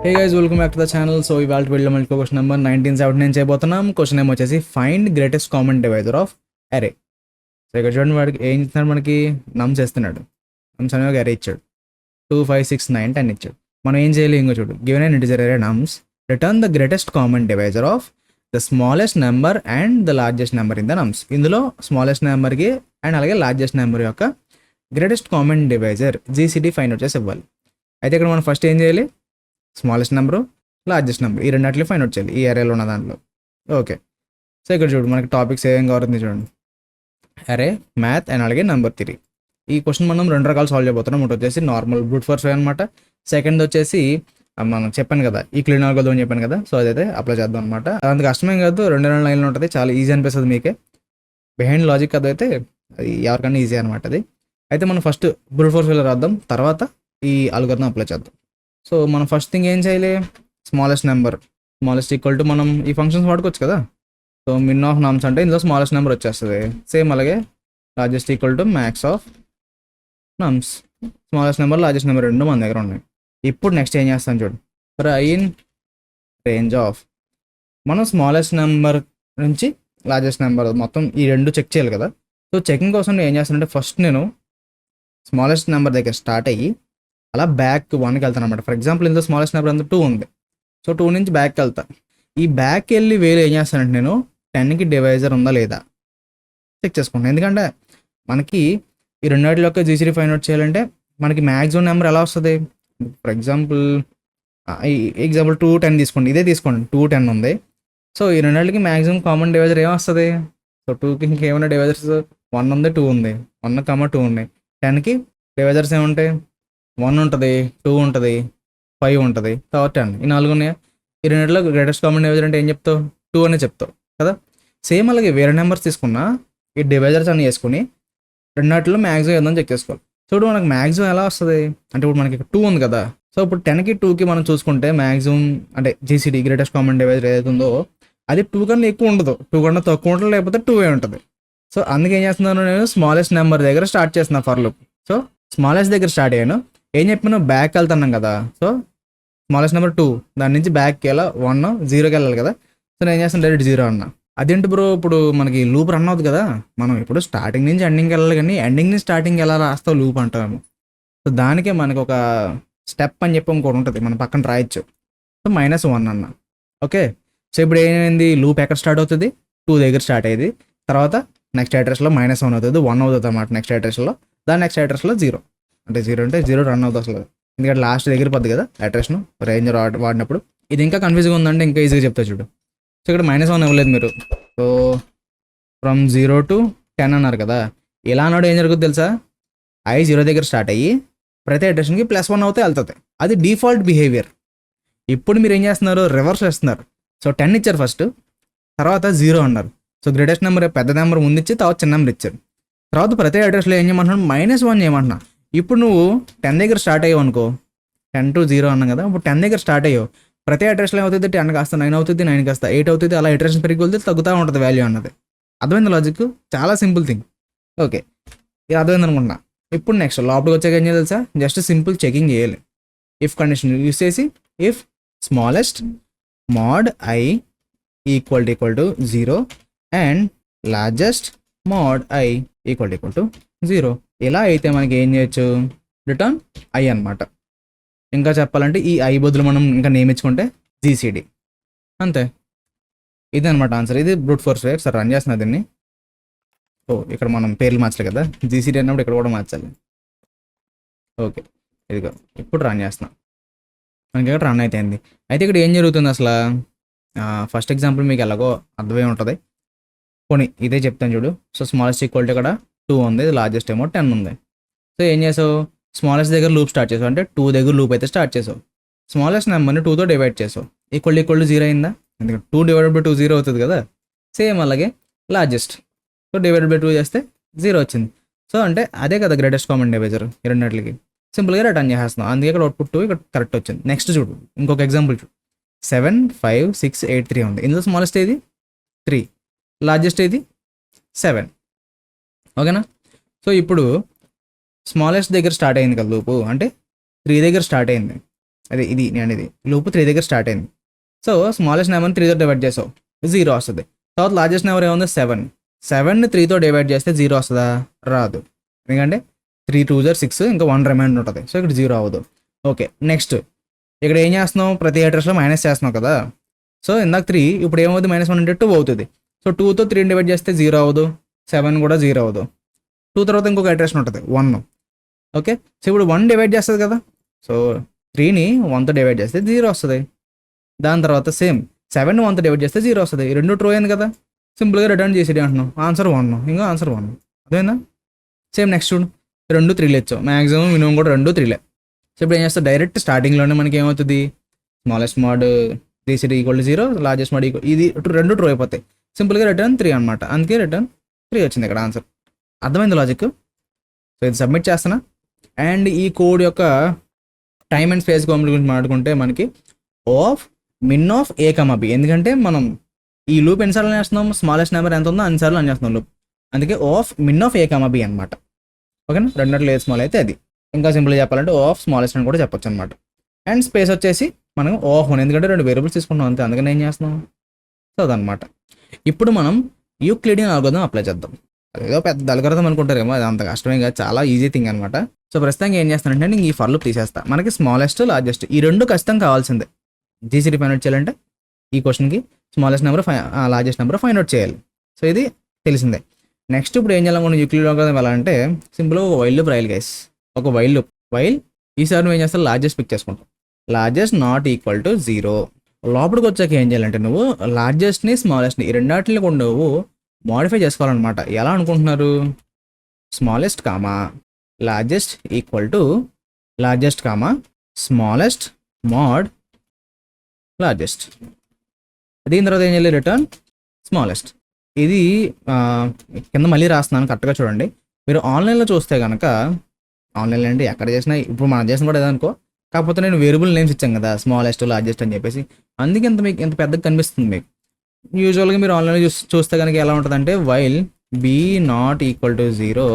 Hey guys, welcome back to the channel. So ఇవాళ వీడియోలో మనకి క్వశ్చన్ నెంబర్ 1979 చేయబోతున్నాం. క్వశ్చన్ ఏమో వచ్చేసి find greatest common divisor of అరే. సో ఇక్కడ చూడండి, వాడికి ఏం ఇస్తున్నాడు, మనకి నమ్స్ వేస్తున్నాడు. నమ్స్ అనే ఒక అరే ఇచ్చాడు. 2, 5, 6, 9, 10 ఇచ్చాడు. మనం ఏం చేయాలి, ఇంకో చూడు. గివెన్ అండ్ ఇంటిజర్ అరే నమ్స్, return the greatest common divisor of the smallest number and the largest number in the నమ్స్. ఇందులో స్మాలెస్ట్ నెంబర్కి అండ్ అలాగే లార్జెస్ట్ నెంబర్ యొక్క greatest common divisor GCD find out చేసి ఇవ్వాలి. అయితే ఇక్కడ మనం ఫస్ట్ ఏం చేయాలి, స్మాలెస్ట్ నెంబరు, లార్జెస్ట్ నెంబర్, ఈ రెండాట్లు ఫైండ్ అవుట్ చేయాలి ఈ అరేలో ఉన్న దాంట్లో. ఓకే, సో ఇక్కడ చూడు, మనకి టాపిక్స్ ఏం కావాలని చూడండి. అరే, మ్యాథ్ అండ్ అలాగే నెంబర్ 3. ఈ క్వశ్చన్ మనం రెండు రకాలు సాల్వ్ చేయబోతున్నాం. ఒకటి వచ్చేసి నార్మల్ బ్రూట్ ఫోర్స్ వే అనమాట. సెకండ్ వచ్చేసి మనం చెప్పాను కదా, ఈ క్లీన్ ఆల్గోదో అని చెప్పాను కదా, సో అదైతే అప్లై చేద్దాం అనమాట. అంత కష్టమేం కాదు, 2 లైన్లు ఉంటుంది, చాలా ఈజీ అనిపిస్తుంది మీకే. బిహైండ్ లాజిక్ అదైతే అది ఎవరికైనా ఈజీ అనమాట అది. అయితే మనం ఫస్ట్ బ్రూట్ ఫోర్స్ వేలో రాద్దాం, తర్వాత ఈ ఆల్గోరిథం అప్లై చేద్దాం. సో మనం ఫస్ట్ థింగ్ ఏం చేయాలి, smallest number, smallest equal to మనం ఈ ఫంక్షన్స్ వాడుకోవచ్చు కదా. సో మిన్ ఆఫ్ నమ్స్ అంటే ఇందులో స్మాలెస్ట్ నెంబర్ వచ్చేస్తుంది. సేమ్ అలాగే largest equal to max of నమ్స్. Smallest number, largest number రెండు మన దగ్గర ఉన్నాయి. ఇప్పుడు నెక్స్ట్ ఏం చేస్తాం చూడు, ఇన్ రేంజ్ ఆఫ్, మనం స్మాలెస్ట్ నెంబర్ నుంచి లార్జెస్ట్ నెంబర్ మొత్తం ఈ రెండు చెక్ చేయాలి కదా. సో చెకింగ్ కోసం నేను ఏం చేస్తానంటే, ఫస్ట్ నేను స్మాలెస్ట్ నెంబర్ దగ్గర స్టార్ట్ అయ్యి అలా బ్యాక్ 1కి వెళ్తాను అనమాట. ఫర్ ఎగ్జాంపుల్ ఇందులో స్మాలెస్ట్ నెంబర్ అంతా 2 ఉంది. సో 2 నుంచి బ్యాక్కి వెళ్తా. ఈ బ్యాక్ వెళ్ళి వేరే ఏం చేస్తానంటే, నేను 10కి డివైజర్ ఉందా లేదా చెక్ చేసుకుంటాను. ఎందుకంటే మనకి ఈ రెండింటి యొక్క జీసీడీ ఫైండ్ అవుట్ చేయాలంటే మనకి మ్యాక్సిమం నెంబర్ ఎలా వస్తుంది. ఫర్ ఎగ్జాంపుల్ 2, 10 తీసుకోండి, ఇదే తీసుకోండి, 2, 10 ఉంది. సో ఈ రెండింటికి మ్యాక్సిమం కామన్ డివైజర్ ఏమొస్తుంది. సో 2కి ఇంకేమైనా డివైజర్స్ 1 ఉంది, 2 ఉంది, 1, 2 ఉన్నాయి. 10కి డివైజర్స్ ఏముంటాయి, 1 ఉంటుంది, 2 ఉంటుంది, 5 ఉంటుంది, తర్వాత 10, ఈ 4 ఉన్నాయి. ఈ రెండింటిలో గ్రేటెస్ట్ కామన్ డివైజర్ అంటే ఏం చెప్తావు, 2 అనే చెప్తావు కదా. సేమ్ అలాగే వేరే నెంబర్స్ తీసుకున్నా ఈ డివైజర్స్ అన్ని వేసుకుని రెండింటిలో మ్యాక్సిమం ఏదో చెక్ చేసుకోవాలి. సో ఇప్పుడు మనకు మ్యాక్సిమం ఎలా వస్తుంది అంటే, ఇప్పుడు మనకి 2 ఉంది కదా. సో ఇప్పుడు 10కి 2కి మనం చూసుకుంటే మ్యాక్సిమం అంటే జీసీడీ గ్రేటెస్ట్ కామన్ డివైజర్ ఏదైతే ఉందో అది 2 కన్నా ఎక్కువ ఉండదు, 2 కన్నా తక్కువ ఉంటుంది, లేకపోతే 2 ఉంటుంది. సో అందుకే ఏం చేస్తున్నాను, నేను స్మాలెస్ట్ నెంబర్ దగ్గర స్టార్ట్ చేస్తున్నాను ఫర్ లూప్. సో స్మాలెస్ట్ దగ్గర స్టార్ట్ అయ్యాను, ఏం చెప్పాను, బ్యాక్ వెళ్తున్నాం కదా. సో స్మాలెస్ట్ నెంబర్ 2, దాని నుంచి బ్యాక్కి వెళ్ళా 1, 0కి వెళ్ళాలి కదా. సో నేను ఏం చేస్తాను, డైరెక్ట్ 0 అన్నా. అదేంటి బ్రో, ఇప్పుడు మనకి లూప్ రన్ అవుతుంది కదా, మనం ఇప్పుడు స్టార్టింగ్ నుంచి ఎండింగ్కి వెళ్ళాలి, కానీ ఎండింగ్ నుంచి స్టార్టింగ్ ఎలా రాస్తావు లూప్ అంటాము. సో దానికే మనకి ఒక స్టెప్ అని చెప్పి ఇంకోటి ఉంటుంది, మనం పక్కన రాయొచ్చు. సో -1 అన్న. ఓకే, సో ఇప్పుడు ఏమైంది, లూప్ ఎక్కడ స్టార్ట్ అవుతుంది, 2 దగ్గర స్టార్ట్ అయ్యేది. తర్వాత నెక్స్ట్ అడ్రస్లో -1 అవుతుంది, 1 అవుతుంది అన్నమాట నెక్స్ట్ అడ్రస్లో. దాని నెక్స్ట్ అడ్రస్లో 0 అంటే 0 రన్ అవుతుంది అసలు, ఎందుకంటే లాస్ట్ దగ్గర పద్దు కదా అడ్రస్ను రేంజ్ వాడినప్పుడు. ఇది ఇంకా కన్ఫ్యూజ్గా ఉందంటే ఇంకా ఈజీగా చెప్తా చూడు. సో ఇక్కడ -1 ఇవ్వలేదు మీరు. సో ఫ్రమ్ 0 to 10 అన్నారు కదా. ఇలా అన్నాడు ఏం జరుగుతుంది తెలుసా, 0 దగ్గర స్టార్ట్ అయ్యి ప్రతి అడ్రస్కి +1 అవుతే వెళ్తుంది. అది డిఫాల్ట్ బిహేవియర్. ఇప్పుడు మీరు ఏం చేస్తున్నారు, రివర్స్ చేస్తున్నారు. సో 10 ఇచ్చారు ఫస్ట్, తర్వాత 0 అన్నారు. సో గ్రేటెస్ట్ నెంబర్ పెద్ద నెంబర్ ముందు ఇచ్చి తర్వాత చిన్న నెంబర్ ఇచ్చారు. తర్వాత ప్రతి అడ్రస్లో ఏం చేయమంటున్నాడు, -1 చేయమంటున్నా. ఇప్పుడు నువ్వు 10 దగ్గర స్టార్ట్ అయ్యావు అనుకో, 10 to 0 అన్నాం కదా. ఇప్పుడు 10 దగ్గర స్టార్ట్ అయ్యావు, ప్రతి అడ్రస్లో ఏమవుతుంది, 10 కాస్త 9 అవుతుంది, 9 కాస్త 8 అవుతుంది, అలా అడ్రస్ పెరిగి వెళ్తే తగ్గుతూ ఉంటుంది వాల్యూ అన్నది. అర్థమైంది లాజిక్, చాలా సింపుల్ థింగ్. ఓకే, ఇది అర్థమైంది అనుకుంటున్నా. ఇప్పుడు నెక్స్ట్ లోపలికి వచ్చాక ఏం చేయాలి తెలుసా, జస్ట్ సింపుల్ చెకింగ్ చేయాలి. ఇఫ్ కండిషన్ యూస్ చేసి, if smallest mod i equal to 0 and largest mod i equal to 0. ఇలా అయితే మనకి ఏం చేయొచ్చు, రిటర్న్ i అనమాట. ఇంకా చెప్పాలంటే ఈ i బదులు మనం ఇంకా నేమ్ ఇచ్చుకుంటే జీసీడీ, అంతే. ఇది అనమాట ఆన్సర్. ఇది బ్రూట్ ఫోర్స్ వే. ఒకసారి రన్ చేస్తున్నా దీన్ని. ఇక్కడ మనం పేర్లు మార్చాలి కదా, జీసీడీ అన్నప్పుడు ఇక్కడ కూడా మార్చాలి. ఓకే, ఇదిగో ఇప్పుడు రన్ చేస్తున్నా, మనకి ఇక్కడ రన్ అయిపోయింది. అయితే ఇక్కడ ఏం జరుగుతుంది అసలు, ఫస్ట్ ఎగ్జాంపుల్ మీకు ఎలాగో అర్థమై ఉంటుంది, పోనీ ఇదే చెప్తాను చూడు. సో స్మాలెస్ట్ ఈక్వల్ టు ఇక్కడ 2 ఉంది, లార్జెస్ట్ ఏమో 10 ఉంది. సో ఏం చేసావు, స్మాలెస్ట్ దగ్గర లూప్ స్టార్ట్ చేసావు, అంటే 2 దగ్గర లూప్ అయితే స్టార్ట్ చేసావు. స్మాలెస్ట్ నెంబర్ని 2తో డివైడ్ చేసావు, ఈక్వల్ టు 0 అయిందా, ఎందుకంటే 2 డివైడెడ్ బై 2 0 అవుతుంది కదా. సేమ్ అలాగే లార్జెస్ట్, సో డివైడెడ్ బై 2 చేస్తే 0 వచ్చింది. సో అంటే అదే కదా గ్రేటెస్ట్ కామన్ డివైజర్ ఈ రెండింటికి. సింపుల్గా రిటర్న్ చేస్తున్నాం, అందుకే ఇక్కడ అవుట్పుట్ 2 ఇక్కడ కరెక్ట్ వచ్చింది. నెక్స్ట్ చూడు, ఇంకొక ఎగ్జాంపుల్ చూడు. 7, 5, 6, 8, 3 ఉంది. ఇందులో స్మాలెస్ట్ ఏది 3, లార్జెస్ట్ ఏది 7. ఓకేనా. సో ఇప్పుడు స్మాలెస్ట్ దగ్గర స్టార్ట్ అయింది కదా లూపు, అంటే 3 దగ్గర స్టార్ట్ అయింది. అదే ఇది నేను ఇది లూప్ 3 దగ్గర స్టార్ట్ అయింది. సో స్మాలెస్ట్ నెంబర్ని 3తో డివైడ్ చేసావు, 0 వస్తుంది. తర్వాత లార్జెస్ట్ నెంబర్ ఏముంది 7. 7ని 3తో డివైడ్ చేస్తే 0 వస్తుందా? రాదు. ఎందుకంటే 3 2 జర్ 6, ఇంకా 1 రిమైండర్ ఉంటుంది. సో ఇక్కడ 0 అవ్వదు. ఓకే, నెక్స్ట్ ఇక్కడ ఏం చేస్తున్నావు, ప్రతి అడ్రస్లో మైనస్ చేస్తున్నావు కదా. సో ఇందాక 3, ఇప్పుడు ఏమవుతుంది, -1 అంటే 2 అవుతుంది. సో 2తో 3 డివైడ్ చేస్తే 0 అవ్వదు, 7 కూడా 0 అవ్వదు. 2 తర్వాత ఇంకొక అడ్రస్ ఉంటుంది 1. ఓకే, సో ఇప్పుడు 1 డివైడ్ చేస్తుంది కదా. సో 3ని 1తో డివైడ్ చేస్తే 0 వస్తుంది. దాని తర్వాత సేమ్ 7ని 1తో డివైడ్ చేస్తే 0 వస్తుంది. ఈ రెండు ట్రూ అయింది కదా. సింపుల్గా రిటర్న్ చేసేది అంటున్నాం. ఆన్సర్ 1, ఇంకా ఆన్సర్ 1. అదేనా? సేమ్ నెక్స్ట్ చూడు, 2 3 ఇచ్చావు, మ్యాక్సిమం మినిమం కూడా 2 3. సో ఇప్పుడు ఏం చేస్తావు, డైరెక్ట్ స్టార్టింగ్లోనే మనకి ఏమవుతుంది, smallest mode 3 equal to 0, largest mode equal, ఇది 2 ట్రూ అయిపోతాయి. సింపుల్గా రిటర్న్ 3 అనమాట. అందుకే రిటర్న్ 3 వచ్చింది ఇక్కడ ఆన్సర్. అర్థమైంది లాజిక్? సో ఇది సబ్మిట్ చేస్తున్నా. అండ్ ఈ కోడ్ యొక్క టైమ్ అండ్ స్పేస్ కాంప్లెక్స్ గురించి మాట్లాడుకుంటే మనకి of min of A comma b, ఎందుకంటే మనం ఈ లూప్ ఎన్నిసార్లు చేస్తున్నాం, స్మాలెస్ట్ నెంబర్ ఎంత ఉందో అన్నిసార్లు అని చేస్తున్నాం లూప్. అందుకే of min of A comma B అనమాట. ఓకేనా, 2 లేదు స్మాల్ అయితే అది. ఇంకా సింపుల్గా చెప్పాలంటే ఆఫ్ స్మాలెస్ట్ అని కూడా చెప్పొచ్చు అనమాట. అండ్ స్పేస్ వచ్చేసి మనం ఆఫ్ 1, ఎందుకంటే 2 వేరియబుల్స్ తీసుకుంటాం అంతే, అందుకని ఏం చేస్తున్నాం. సో అదనమాట. ఇప్పుడు మనం యూక్లిడియన్ అల్గోరిథం అప్లై చేద్దాం. అదేదో పెద్ద అల్గోరిథం అనుకుంటారేమో, అది అంత కష్టమే కాదు, చాలా ఈజీ థింగ్ అనమాట. సో ప్రస్తుతానికి ఏం చేస్తానంటే నేను ఈ ఫర్ లూప్ తీసేస్తా. మనకి స్మాలెస్ట్ లార్జెస్ట్ ఈ రెండు ఖచ్చితంగా కావాల్సిందే. జీసీడీ ఫైండ్ అవుట్ చేయాలంటే ఈ క్వశ్చన్కి smallest number largest number find out చేయాలి. సో ఇది తెలిసిందే. నెక్స్ట్ ఇప్పుడు ఏం చేయాలనుకున్న యూక్లిడ్ అల్గోరిథం వెళ్ళాలంటే సింపుల్గా ఒక వైల్ లూప్ రాయాలి గైస్. ఒక వైల్ లూప్, వైల్ ఈసారి నువ్వు ఏం చేస్తావు, లార్జెస్ట్ పిక్ చేసుకుంటావు. Largest not equal to 0. లోపలికి వచ్చాక ఏం చేయాలంటే నువ్వు లార్జెస్ట్ని స్మాలెస్ట్ని ఈ రెండాటిని కూడా నువ్వు మోడిఫై చేసుకోవాలన్నమాట. ఎలా అనుకుంటున్నారు, smallest comma largest equal to largest comma smallest mode largest. దీని తర్వాత ఏం చేయాలి, రిటర్న్ స్మాలెస్ట్. ఇది కింద మళ్ళీ రాస్తున్నాను, కరెక్ట్గా చూడండి. మీరు ఆన్లైన్లో చూస్తే కనుక, ఆన్లైన్లో అంటే ఎక్కడ చేసినా, ఇప్పుడు మనం చేసిన కూడా ఏదనుకో, కాకపోతే నేను వేరియబుల్ నేమ్స్ ఇచ్చాను కదా, స్మాలెస్ట్ లార్జెస్ట్ అని చెప్పేసి, అందుకే మీకు ఎంత పెద్దగా కనిపిస్తుంది మీకు. యూజువల్గా మీరు ఆన్లైన్లో చూస్తే కనుక ఎలా ఉంటుందంటే, while b not equal to 0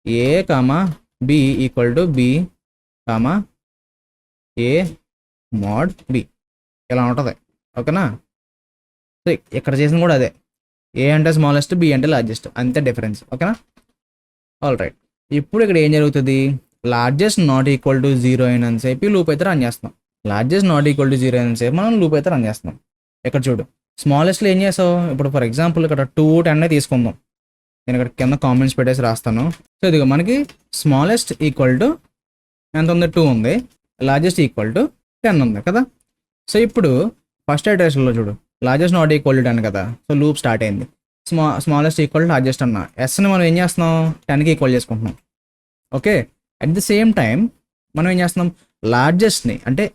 a comma b equal to b comma a mod b, ఇలా ఉంటుంది. ఓకేనా? సో ఇక్కడ చేసిన కూడా అదే, ఏ అంటే స్మాలెస్ట్, బి అంటే లార్జెస్ట్, అంతే డిఫరెన్స్. ఓకేనా? All right. ఇప్పుడు ఇక్కడ ఏం జరుగుతుంది, లార్జెస్ట్ నాట్ ఈక్వల్ టు 0 అయినంతసేపు లూప్ అయితే రన్ చేస్తాం. లార్జెస్ట్ నాట్ ఈక్వల్ టు 0 అయినంతసేపు మనం లూప్ అయితే రన్ చేస్తాం. ఇక్కడ చూడు, స్మాలెస్ట్లో ఏం చేస్తావు, ఇప్పుడు ఫర్ ఎగ్జాంపుల్ ఇక్కడ 2 10 తీసుకుందాం. నేను ఇక్కడ కింద కామెంట్స్ పెట్టేసి రాస్తాను. సో ఇదిగో మనకి స్మాలెస్ట్ ఈక్వల్ టు ఎంత ఉంది, 2 ఉంది. లార్జెస్ట్ ఈక్వల్ టు 10 ఉంది కదా. సో ఇప్పుడు ఫస్ట్ ఇటరేషన్లో చూడు, లార్జెస్ట్ నాట్ ఈక్వల్ టు 10 కదా. సో లూప్ స్టార్ట్ అయింది. స్మాలెస్ట్ ఈక్వల్ టు లార్జెస్ట్ అన్న, ఎస్ని మనం ఏం చేస్తున్నాం, 10కి ఈక్వల్ చేసుకుంటున్నాం. Okay, at the same time మనం ఏం చేస్తున్నాం, లార్జెస్ట్ని అంటే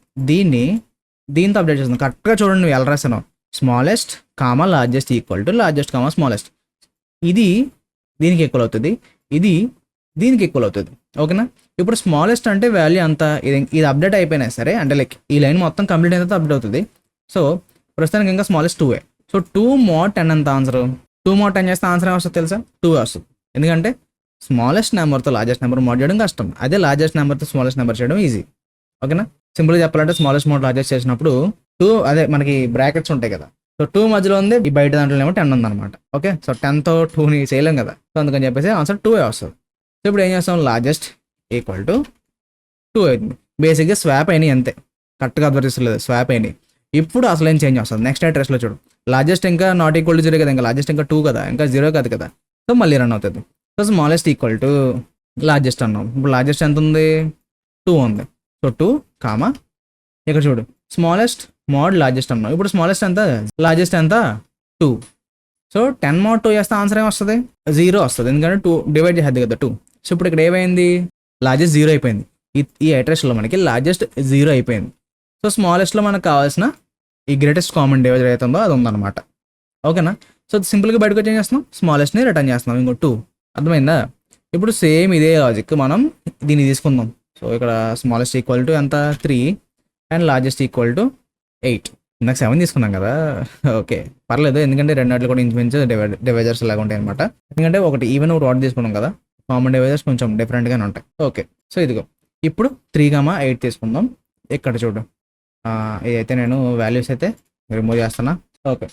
దీంతో అప్డేట్ చేస్తున్నాం. కరెక్ట్గా చూడండి, నువ్వు ఎలా రాసాను, smallest comma largest equal to largest comma smallest. ఇది దీనికి ఈక్వల్ అవుతుంది, ఇది దీనికి ఈక్వల్ అవుతుంది. ఓకేనా? ఇప్పుడు స్మాలెస్ట్ అంటే వాల్యూ అంత, ఇది అప్డేట్ అయిపోయినా సరే, అంటే లైక్ ఈ లైన్ మొత్తం కంప్లీట్ అయితే అప్డేట్ అవుతుంది. సో ప్రస్తుతానికి ఇంకా స్మాలెస్ట్ 2. సో 2 mod 10 ఎంత ఆన్సర్, 2 mod 10 చేస్తే ఆన్సర్ ఏమొస్తుంది తెలుసా, 2 వస్తుంది. ఎందుకంటే స్మాలెస్ట్ నెంబర్తో లార్జెస్ట్ నెంబర్ మోడ్ చేయడం కష్టం, అదే లార్జెస్ట్ నెంబర్తో స్మాలెస్ట్ నెంబర్ చేయడం ఈజీ. ఓకేనా? సింపుల్గా చెప్పాలంటే స్మాలెస్ట్ మోడ్ లార్జెస్ట్ చేసినప్పుడు 2, అదే మనకి బ్రాకెట్స్ ఉంటాయి కదా, సో 2 మధ్యలో ఉంది, ఈ బయట దాంట్లో ఏమో 10 ఉందన్నమాట. ఓకే, సో 10తో 2ని చేయలేం కదా, సో అందుకని చెప్పేసి ఆన్సర్ 2 వస్తుంది. సో ఇప్పుడు ఏం చేస్తాం, లార్జెస్ట్ ఈక్వల్ టు 2 అవుతుంది. బేసిక్గా స్వాప్ అయినాయి అంతే, కరెక్ట్గా అడ్వర్టిస్తలేదు, స్వాప్ అయినాయి. ఇప్పుడు అసలు ఏం చేంజ్ వస్తుంది, నెక్స్ట్ అడ్రస్లో చూడు, లార్జెస్ట్ ఇంకా నాట్ ఈక్వల్ టు 0 కదా, ఇంకా లార్జెస్ట్ ఇంకా 2 కదా, ఇంకా 0 కాదు కదా. సో మళ్ళీ రన్ అవుతుంది. So smallest equal to largest అన్నాం. ఇప్పుడు లార్జెస్ట్ ఎంత ఉంది, 2 ఉంది. సో 2 కామా ఇక్కడ చూడు, స్మాలెస్ట్ మోడ్ లార్జెస్ట్ అన్నాం. ఇప్పుడు స్మాలెస్ట్ ఎంత, లార్జెస్ట్ ఎంత, 2. సో 10 mod 2 చేస్తే ఆన్సర్ ఏమొస్తుంది, 0 వస్తుంది, ఎందుకంటే 2 డివైడ్ చేసేది కదా 2. సో ఇప్పుడు ఇక్కడ ఏమైంది, లార్జెస్ట్ 0 అయిపోయింది. ఈ అడ్రస్లో మనకి లార్జెస్ట్ 0 అయిపోయింది. సో స్మాలెస్ట్లో మనకు కావాల్సిన ఈ గ్రేటెస్ట్ కామన్ డివైజర్ అయితే ఉందో అది ఉందన్నమాట. ఓకేనా? సో సింపుల్గా బయటకు వచ్చి ఏం చేస్తున్నాం, స్మాలెస్ట్ని రిటర్న్ చేస్తున్నాం, ఇంకో 2. అర్థమైందా? ఇప్పుడు సేమ్ ఇదే లాజిక్ మనం దీన్ని తీసుకుందాం. సో ఇక్కడ స్మాలెస్ట్ ఈక్వల్ టు ఎంత, 3 అండ్ లార్జెస్ట్ ఈక్వల్ టు 8. ఇందాక 7 తీసుకున్నాం కదా. ఓకే, పర్లేదు, ఎందుకంటే రెండాట్లు కూడా ఇంచుమించు డివైజర్స్ లాగా ఉంటాయి అనమాట. ఎందుకంటే ఒకటి ఈవెన్ ఒకటి ఆడ్ తీసుకున్నాం కదా, కామన్ డివైజర్స్ కొంచెం డిఫరెంట్గానే ఉంటాయి. ఓకే, సో ఇదిగో ఇప్పుడు 3,8 తీసుకుందాం. ఇక్కడ చూడు ఇదైతే నేను వాల్యూస్ అయితే రిమూవ్ చేస్తున్నా. ఓకే,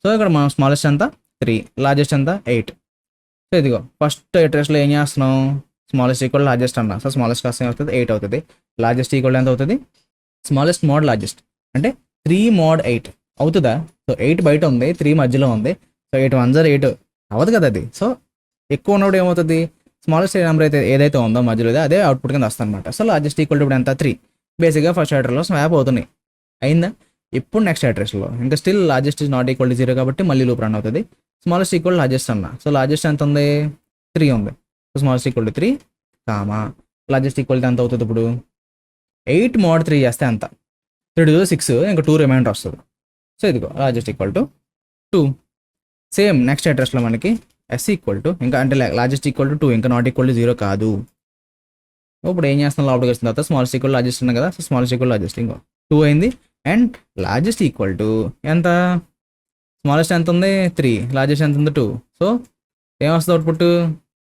సో ఇక్కడ మనం స్మాలెస్ట్ ఎంత 3, లార్జెస్ట్ ఎంత 8. సో ఇదిగో ఫస్ట్ ఇటరేషన్లో ఏం చేస్తున్నాం, స్మాలెస్ట్ ఈక్వల్ లార్జెస్ట్ అన్నా. సో స్మాలెస్ట్ కాస్ట్ ఏమవుతుంది 8 అవుతుంది. లార్జెస్ట్ ఈక్వల్ ఎంత అవుతుంది, స్మాలెస్ట్ మోడ్ లార్జెస్ట్ అంటే 3 mod 8 అవుతుందా. సో 8 బయట ఉంది, 3 మధ్యలో ఉంది. సో 8 1 0 8 అవ్వదు కదా అది. సో ఎక్కువ ఉన్నప్పుడు ఏమవుతుంది, స్మాలెస్ట్ నెంబర్ అయితే ఏదైతే ఉందో మధ్యలో అదే అవుట్పుట్ కింద వస్తుంది అనమాట. సో లార్జెస్ట్ ఈక్వల్ ఇప్పుడు ఎంత 3. బేసిక్గా ఫస్ట్ ఇటరేషన్లో స్వాప్ అవుతున్నాయి, అయిందా. ఇప్పుడు నెక్స్ట్ ఇటరేషన్లో ఇంకా still largest is not equal to 0 కాబట్టి మళ్ళీ లూప్ రన్ అవుతుంది. స్మాలెస్ట్ ఈక్వల్ లార్జెస్ట్ అన్న. సో లార్జెస్ట్ ఎంత ఉంది 3 ఉంది. So smallest equal to 3 comma largest equal ఎంత అవుతుంది ఇప్పుడు 8 mod 3 చేస్తే ఎంత 3 to 6 ఇంకా 2 రిమైండర్ వస్తుంది. సో ఇదిగో largest equal to 2. Same next అడ్రస్లో మనకి ఎస్ ఈక్వల్ టు ఇంకా అంటే లార్జెస్ట్ ఈక్వల్ టు 2 ఇంకా నాట్ ఈక్వల్ టు 0 కాదు. ఇప్పుడు ఏం చేస్తున్నాం, లోపలికి వచ్చిన తర్వాత స్మాలెస్ట్ ఈక్వల్ లార్జెస్ట్ ఉంది కదా. సో స్మాలెస్ట్ ఈక్వల్ లార్జెస్ట్ ఇంకో 2 అయింది. అండ్ లార్జెస్ట్ ఈక్వల్ టు ఎంత, స్మాలెస్ట్ ఎంత ఉంది 3, లార్జెస్ట్ ఎంత ఉంది 2. సో ఏమొస్తుంది అవుట్పుట్,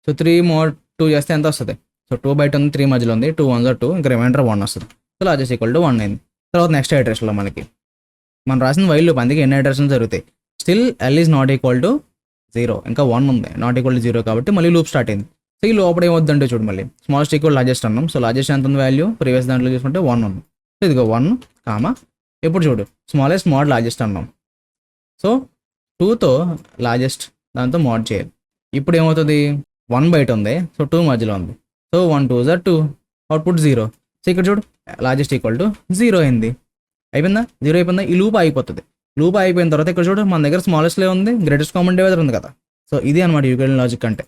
సో 3 mod 2 చేస్తే ఎంత వస్తుంది. సో 2 బయట ఉంది, 3 మధ్యలో ఉంది, 2 1 2 ఇంకా రిమైండర్ 1 వస్తుంది. సో లార్జెస్ట్ ఈక్వల్ టు 1 అయింది. తర్వాత నెక్స్ట్ ఇటరేషన్లో మనకి మనం రాసిన వైల్ లూప్ అందుకే ఎన్ని ఇటరేషన్స్ జరుగుతాయి. Still L is not equal to 0 ఇంకా 1 ఉంది, నాట్ ఈక్వల్ టు 0 కాబట్టి మళ్ళీ లూప్ స్టార్ట్ అయింది. సో ఈ లోపల ఏమవుతుందంటే చూడు మళ్ళీ స్మాలెస్ట్ ఈక్వల్ లార్జెస్ట్ అన్నాం. సో లార్జెస్ట్ ఎంత ఉంది వాల్యూ, ప్రీవియస్ దాంట్లో చూసుకుంటే 1 ఉంది. సో ఇదిగో 1 కామా ఇప్పుడు చూడు స్మాలెస్ట్ మోడ్ లార్జెస్ట్ అన్నాం. సో 2తో లార్జెస్ట్ దాంతో మోడ్ చేయాలి. ఇప్పుడు ఏమవుతుంది 1 బయట ఉంది, సో 2 మధ్యలో ఉంది. So 1 2 2 output 0. సో ఇక్కడ చూడు లార్జెస్ట్ ఈక్వల్ టు 0 అయింది. అయిపోయిందా, 0 అయిపోయిందా, ఈ లూప్ అయిపోతుంది. లూప్ అయిపోయిన తర్వాత ఇక్కడ చూడు మన దగ్గర స్మాలెస్ట్లో ఉంది, గ్రేటెస్ట్ కామన్ డివైజర్ ఉంది కదా. సో ఇది అనమాట యూక్లిడియన్ లాజిక్ అంటే.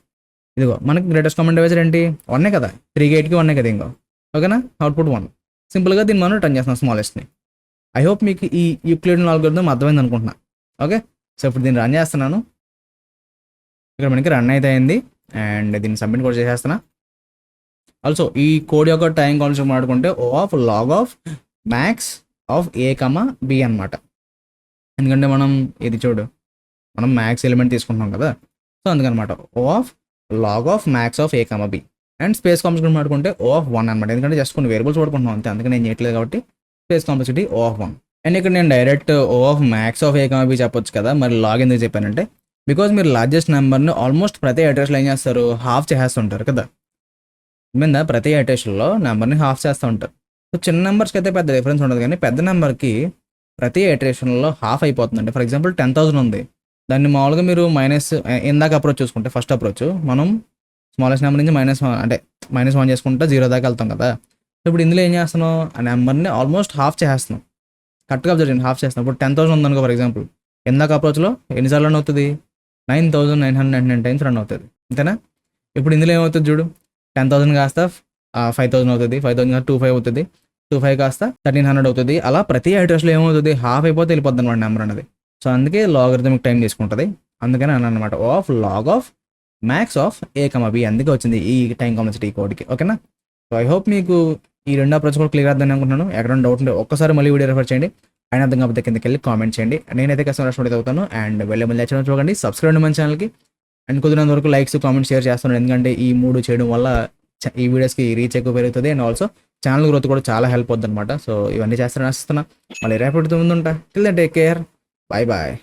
ఇదిగో మనకి గ్రేటెస్ట్ కామన్ డివైజర్ ఏంటి 1 కదా, 3 8కి 1 కదా ఇంకో. ఓకేనా, అవుట్పుట్ 1. సింపుల్గా దీన్ని మనం టర్న్ చేస్తున్నాం స్మాలెస్ట్ని. ఐ హోప్ మీకు ఈ యూక్లిడియన్ అల్గోరిథం అర్థమైంది అనుకుంటున్నా. ఓకే, సో ఇప్పుడు దీన్ని రన్ చేస్తున్నాను. ఇక్కడ మనకి రన్ అయితే అయింది అండ్ దీన్ని సబ్మిట్ కూడా చేసేస్తున్నా. ఆల్సో ఈ కోడ్ యొక్క టైం కాన్సెప్ట్ మాట్లాడుకుంటే O of log of max of A comma B అనమాట. ఎందుకంటే మనం ఇది చూడు మనం మ్యాక్స్ ఎలిమెంట్ తీసుకుంటున్నాం కదా. సో అందుకనమాట O of log of max of A comma B. And space complexity మాట్లాడుకుంటే ఓ ఆఫ్ 1 అనమాట. ఎందుకంటే జస్ట్ కొన్ని వేరియబుల్స్ వాడుకుంటున్నాం అంతే, అందుకని నేను చేయట్లేదు కాబట్టి space complexity O of 1. And ఇక్కడ నేను direct O of max of A comma b చెప్పొచ్చు కదా. మరి లాగ్ ఎందుకు చెప్పానంటే బికాజ్ మీరు లార్జెస్ట్ నెంబర్ని ఆల్మోస్ట్ ప్రతి అడ్రస్లో ఏం చేస్తారు, హాఫ్ చేసేస్తుంటారు కదా. మీద ప్రతి అటేషన్లో నెంబర్ని హాఫ్ చేస్తూ ఉంటారు. సో చిన్న నెంబర్స్కి అయితే పెద్ద డిఫరెన్స్ ఉండదు, కానీ పెద్ద నెంబర్కి ప్రతి ఇటరేషన్లో హాఫ్ అయిపోతుందండి. ఫర్ ఎగ్జాంపుల్ 10,000 ఉంది, దాన్ని మామూలుగా మీరు మైనస్ ఇందాక అప్రోచ్ చూసుకుంటే ఫస్ట్ అప్రోచ్ మనం స్మాలెస్ట్ నెంబర్ నుంచి -1 చేసుకుంటే 0 దాకా వెళ్తాం కదా. ఇప్పుడు ఇందులో ఏం చేస్తున్నాం, ఆ నెంబర్ని ఆల్మోస్ట్ హాఫ్ చేస్తున్నాం. కరెక్ట్గా అబ్జర్వ్ చేయండి, హాఫ్ చేస్తున్నాం. ఇప్పుడు 10,000 ఉందనుకో ఫర్ ఎగ్జాంపుల్, ఇందాక అప్రోచ్లో ఎన్నిసార్లు రన్ అవుతుంది 9,999 టైమ్స్ రన్ అవుతుంది, అంతేనా. ఇప్పుడు ఇందులో ఏమవుతుంది చూడు 10,000 కాస్త 5,000 అవుతుంది, 5,000 25 అవుతుంది, 25 కాస్త 1,300 అవుతుంది. అలా ప్రతి అడ్రస్లో ఏమవుతుంది హాఫ్ అయిపోతే వెళ్ళిపోద్ది అనమాట నెంబర్ అనేది. సో అందుకే లాగరిథమిక్ టైం తీసుకుంటుంది. అందుకని అన్న అనమాట of log of max of A comma b. అందుకే వచ్చింది ఈ టైం కాంప్లెక్సిటీ కోడ్కి. ఓకేనా, సో ఐ హోప్ మీకు ఈ 2 అప్రోచ్ కూడా క్లియర్ అవుతుందని అనుకుంటున్నాను. ఎక్కడ డౌట్ ఉంటే ఒక్కసారి మళ్ళీ వీడియో రెఫర్ చేయండి. అయినా అర్థం కాకపోతే కిందకి వెళ్ళి కామెంట్ చేయండి. నేనైతే కస్టమర్ రెస్పాండ్ అవుతాను. అండ్ వెళ్ళే మళ్ళీ నచ్చిన చూడండి, సబ్స్క్రైబ్ మన ఛానల్కి. అండ్ కుదిరినంత వరకు లైక్స్ కామెంట్స్ షేర్ చేస్తున్నాను, ఎందుకంటే ఈ 3 చేయడం వల్ల ఈ వీడియోస్కి రీచ్ ఎక్కువ పెరుగుతుంది. అండ్ ఆల్సో ఛానల్ గ్రోత్ కూడా చాలా హెల్ప్ అవుతుంది అనమాట. సో ఇవన్నీ చేస్తారని ఆశిస్తున్నా. మళ్ళీ రేపటితో ముందు ఉంటా. Till then take care, bye bye.